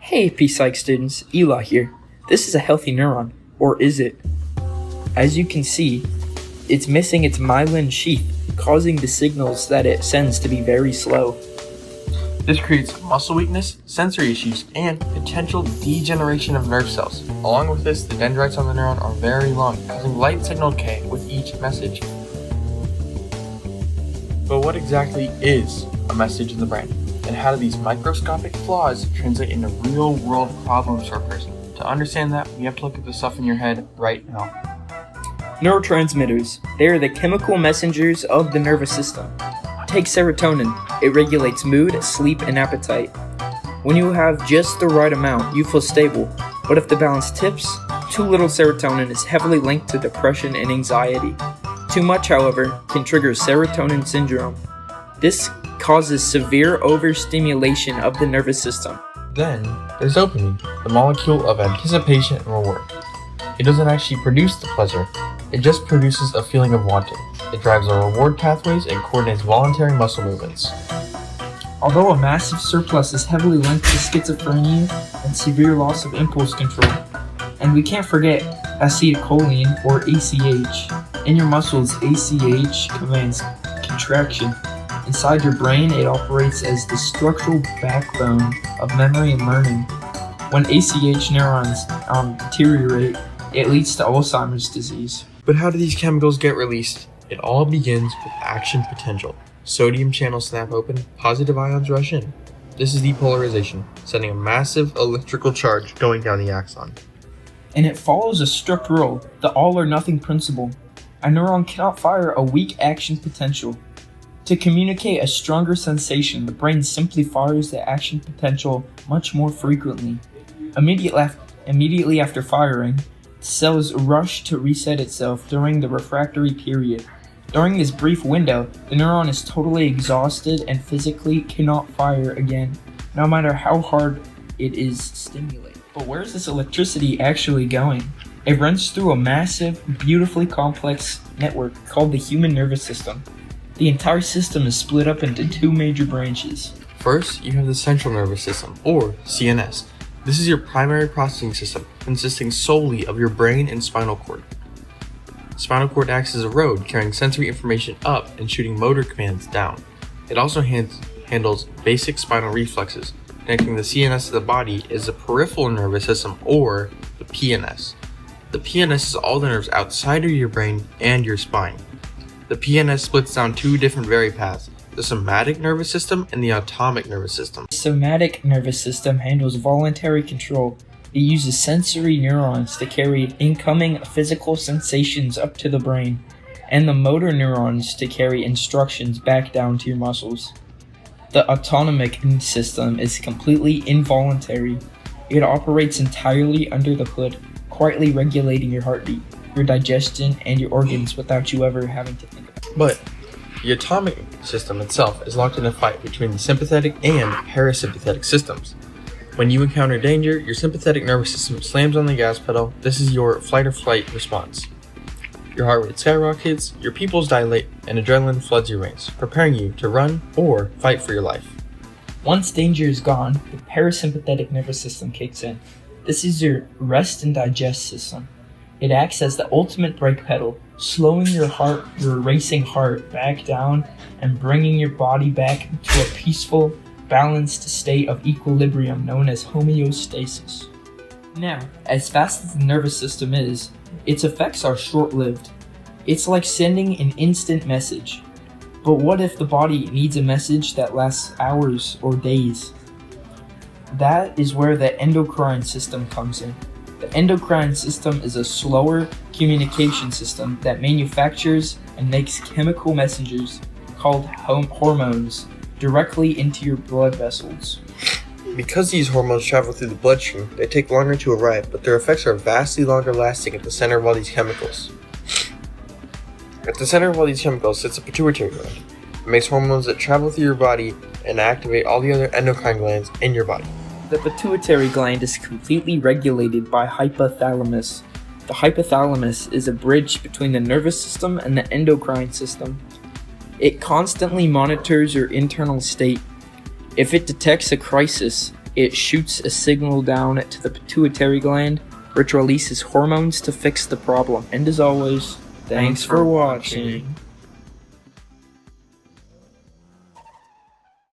Hey P-Psych students, Eli here. This is a healthy neuron, or is it? As you can see, it's missing its myelin sheath, causing the signals that it sends to be very slow. This creates muscle weakness, sensory issues, and potential degeneration of nerve cells. Along with this, the dendrites on the neuron are very long, causing light signal decay with each message. But what exactly is a message in the brain? And how do these microscopic flaws translate into real-world problems for a person? To understand that, we have to look at the stuff in your head right now. Neurotransmitters. They are the chemical messengers of the nervous system. Take serotonin. It regulates mood, sleep, and appetite. When you have just the right amount, you feel stable. But if the balance tips, too little serotonin is heavily linked to depression and anxiety. Too much, however, can trigger serotonin syndrome. This causes severe overstimulation of the nervous system. Then, there's dopamine, the molecule of anticipation and reward. It doesn't actually produce the pleasure, it just produces a feeling of wanting. It drives our reward pathways and coordinates voluntary muscle movements. Although a massive surplus is heavily linked to schizophrenia and severe loss of impulse control. And we can't forget acetylcholine, or ACH. In your muscles, ACH commands contraction. Inside your brain, it operates as the structural backbone of memory and learning. When ACH neurons deteriorate, it leads to Alzheimer's disease. But how do these chemicals get released? It all begins with action potential. Sodium channels snap open, positive ions rush in. This is depolarization, sending a massive electrical charge going down the axon. And it follows a strict rule, the all or nothing principle. A neuron cannot fire a weak action potential. To communicate a stronger sensation, the brain simply fires the action potential much more frequently. Immediately after firing, the cells rush to reset itself during the refractory period. During this brief window, the neuron is totally exhausted and physically cannot fire again, no matter how hard it is stimulated. But where is this electricity actually going? It runs through a massive, beautifully complex network called the human nervous system. The entire system is split up into two major branches. First, you have the central nervous system, or CNS. This is your primary processing system, consisting solely of your brain and spinal cord. Spinal cord acts as a road, carrying sensory information up and shooting motor commands down. It also handles basic spinal reflexes. Connecting the CNS to the body is the peripheral nervous system, or the PNS. The PNS is all the nerves outside of your brain and your spine. The PNS splits down two different paths, the somatic nervous system and the autonomic nervous system. The somatic nervous system handles voluntary control. It uses sensory neurons to carry incoming physical sensations up to the brain, and the motor neurons to carry instructions back down to your muscles. The autonomic system is completely involuntary. It operates entirely under the hood, quietly regulating your heartbeat, your digestion, and your organs without you ever having to think about it. But the autonomic system itself is locked in a fight between the sympathetic and parasympathetic systems. When you encounter danger, your sympathetic nervous system slams on the gas pedal. This is your fight or flight response. Your heart rate skyrockets, your pupils dilate, and adrenaline floods your veins, preparing you to run or fight for your life. Once danger is gone, the parasympathetic nervous system kicks in. This is your rest and digest system. It acts as the ultimate brake pedal, slowing your racing heart back down and bringing your body back to a peaceful, balanced state of equilibrium known as homeostasis. Now, as fast as the nervous system is, its effects are short-lived. It's like sending an instant message. But what if the body needs a message that lasts hours or days? That is where the endocrine system comes in. The endocrine system is a slower communication system that manufactures and makes chemical messengers called hormones directly into your blood vessels. Because these hormones travel through the bloodstream, they take longer to arrive, but their effects are vastly longer lasting at the center of all these chemicals. At the center of all these chemicals sits a pituitary gland. It makes hormones that travel through your body and activate all the other endocrine glands in your body. The pituitary gland is completely regulated by hypothalamus. The hypothalamus is a bridge between the nervous system and the endocrine system. It constantly monitors your internal state. If it detects a crisis, it shoots a signal down to the pituitary gland, which releases hormones to fix the problem. And as always, thanks for watching.